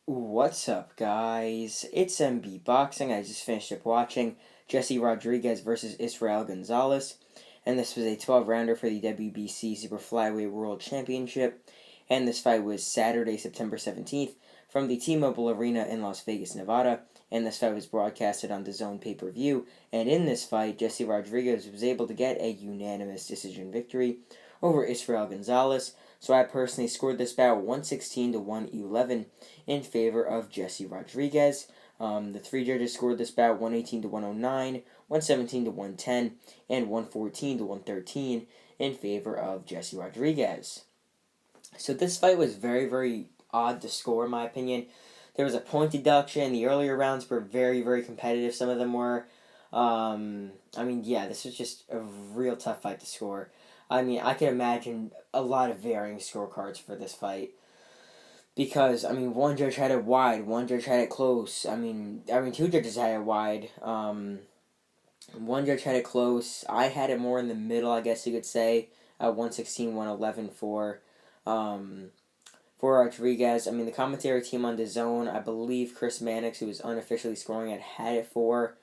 What's up, guys? It's MB Boxing. I just finished up watching Jesse Rodriguez versus Israel Gonzalez, and this was a 12-rounder for the WBC super-flyweight World Championship, and this fight was Saturday, September 17th, from the T-Mobile Arena in Las Vegas, Nevada, and this fight was broadcasted on DAZN pay-per-view, and in this fight, Jesse Rodriguez was able to get a unanimous decision victory over Israel Gonzalez. So I personally scored this bout 116 to 111 in favor of Jesse Rodriguez. The three judges scored this bout 118 to 109, 117 to 110, and 114 to 113 in favor of Jesse Rodriguez. So this fight was very, very odd to score, in my opinion. There was a point deduction. The earlier rounds were very, very competitive. Some of them were. This was just a real tough fight to score. I can imagine a lot of varying scorecards for this fight. Because, one judge had it wide, one judge had it close. Two judges had it wide. One judge had it close. I had it more in the middle, I guess you could say. 116, 111 for Rodriguez. The commentary team on DAZN, I believe Chris Mannix, who was unofficially scoring it, had it for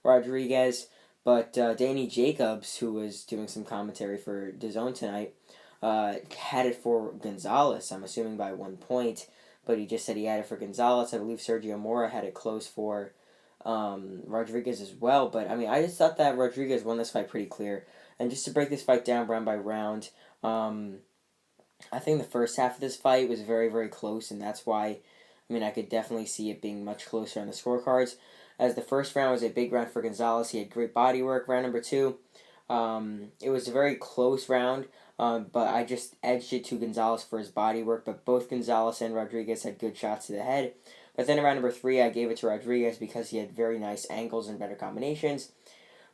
Rodriguez. But Danny Jacobs, who was doing some commentary for DAZN tonight, had it for Gonzalez, I'm assuming by 1 point, but he just said he had it for Gonzalez. I believe Sergio Mora had it close for Rodriguez as well, but I just thought that Rodriguez won this fight pretty clear. And just to break this fight down round by round, I think the first half of this fight was very, very close, and that's why, I could definitely see it being much closer on the scorecards. As the first round was a big round for Gonzalez, he had great body work. Round number two, it was a very close round, but I just edged it to Gonzalez for his body work. But both Gonzalez and Rodriguez had good shots to the head. But then in round number three, I gave it to Rodriguez because he had very nice angles and better combinations.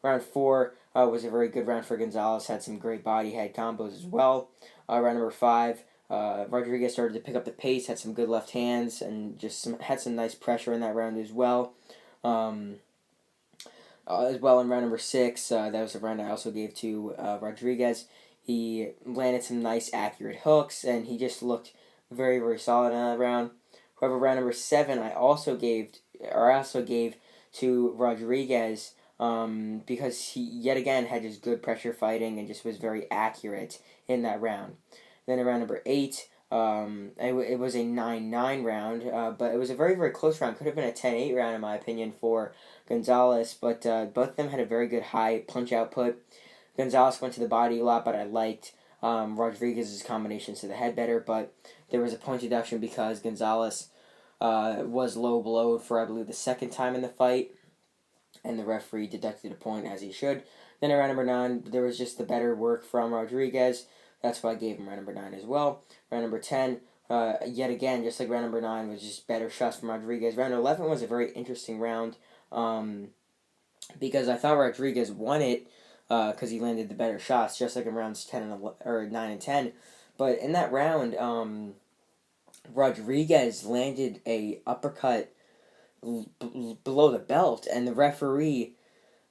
Round four was a very good round for Gonzalez, had some great body head combos as well. Round number five, Rodriguez started to pick up the pace, had some good left hands, and had some nice pressure in that round as well. As well in round number six, that was the round I also gave to Rodriguez. He landed some nice accurate hooks, and he just looked very, very solid in that round. However, round number seven, I also gave to Rodriguez because he yet again had just good pressure fighting and just was very accurate in that round. Then in round number eight, it was a 9-9 round, but it was a very, very close round. Could have been a 10-8 round, in my opinion, for Gonzalez, but both of them had a very good high punch output. Gonzalez went to the body a lot, but I liked Rodriguez's combinations to the head better, but there was a point deduction because Gonzalez was low blowed for, I believe, the second time in the fight, and the referee deducted a point as he should. Then around number 9, there was just the better work from Rodriguez. That's why I gave him round number 9 as well. Round number 10, yet again, just like round number 9, was just better shots from Rodriguez. Round 11 was a very interesting round because I thought Rodriguez won it because he landed the better shots, just like in rounds 10 and 11, or 9 and 10. But in that round, Rodriguez landed a uppercut below the belt, and the referee,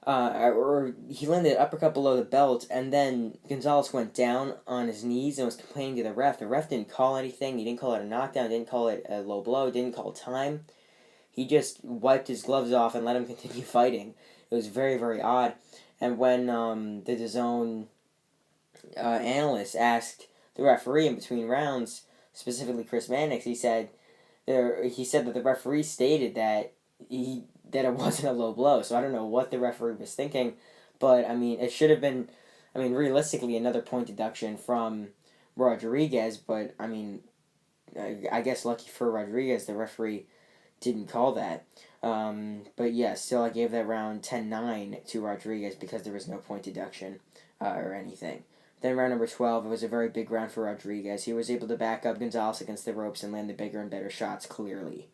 he landed an uppercut below the belt, and then Gonzalez went down on his knees and was complaining to the ref. The ref didn't call anything. He didn't call it a knockdown, didn't call it a low blow, didn't call time. He just wiped his gloves off and let him continue fighting. It was very, very odd. And when the DAZN analyst asked the referee in between rounds, specifically Chris Mannix, he said that the referee stated that it wasn't a low blow. So I don't know what the referee was thinking, but it should have been, realistically, another point deduction from Rodriguez. But I guess lucky for Rodriguez, the referee didn't call that. But yeah, still I gave that round 10-9 to Rodriguez because there was no point deduction or anything. Then round number 12, it was a very big round for Rodriguez. He was able to back up Gonzalez against the ropes and land the bigger and better shots clearly.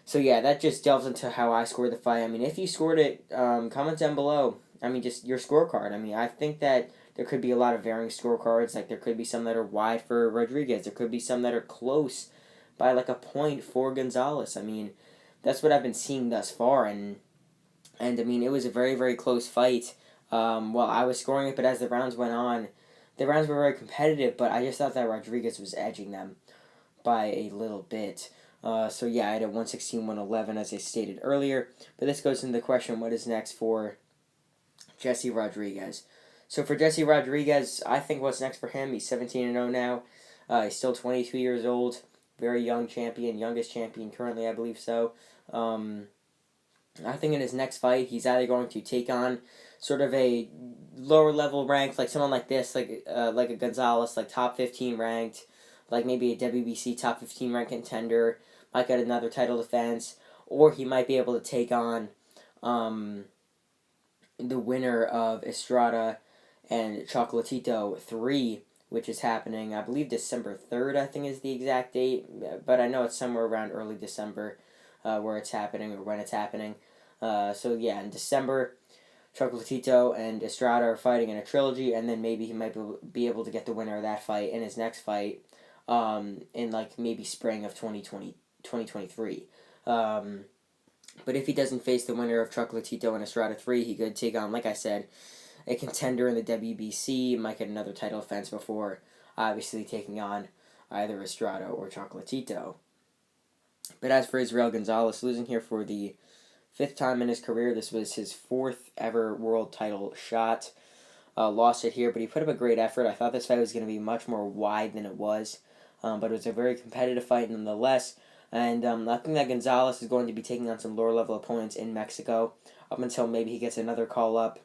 So yeah, that just delves into how I scored the fight. If you scored it, comment down below. Just your scorecard. I think that there could be a lot of varying scorecards. Like, there could be some that are wide for Rodriguez. There could be some that are close by like a point for Gonzalez. That's what I've been seeing thus far, and it was a very, very close fight. While I was scoring it, but as the rounds went on, the rounds were very competitive, but I just thought that Rodriguez was edging them by a little bit. So yeah, I had a 116, 111 as I stated earlier. But this goes into the question, what is next for Jesse Rodriguez? So for Jesse Rodriguez, I think what's next for him, he's 17-0 now. He's still 22 years old. Very young champion, youngest champion currently, I believe so. I think in his next fight, he's either going to take on sort of a lower level ranked, like someone like this, like a Gonzalez, like top 15 ranked, like maybe a WBC top 15 ranked contender, might get another title defense, or he might be able to take on the winner of Estrada and Chocolatito 3, which is happening, I believe December 3rd, I think is the exact date, but I know it's somewhere around early December where it's happening or when it's happening. So yeah, in December, Chocolatito and Estrada are fighting in a trilogy, and then maybe he might be able to get the winner of that fight in his next fight in like maybe spring of 2023. But if he doesn't face the winner of Chocolatito and Estrada 3, he could take on, like I said, a contender in the WBC, might get another title defense before obviously taking on either Estrada or Chocolatito. But as for Israel Gonzalez, losing here for the 5th time in his career, this was his 4th ever world title shot. Lost it here, but he put up a great effort. I thought this fight was going to be much more wide than it was, but it was a very competitive fight nonetheless. And I think that Gonzalez is going to be taking on some lower level opponents in Mexico up until maybe he gets another call up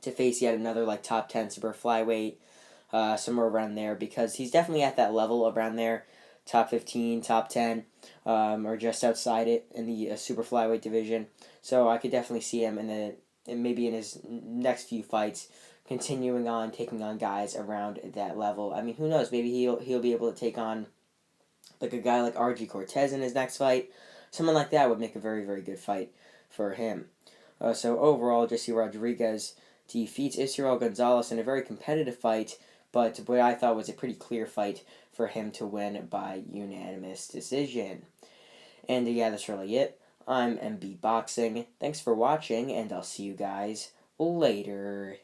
to face yet another like top 10 super flyweight, somewhere around there, because he's definitely at that level around there, top 15, top 10, or just outside it in the super flyweight division. So I could definitely see him maybe in his next few fights continuing on taking on guys around that level. I mean, who knows? Maybe he'll be able to take on like a guy like RG Cortez in his next fight. Someone like that would make a very, very good fight for him. So overall, Jesse Rodriguez defeats Israel Gonzalez in a very competitive fight, but what I thought was a pretty clear fight for him to win by unanimous decision. And yeah, that's really it. I'm MB Boxing. Thanks for watching, and I'll see you guys later.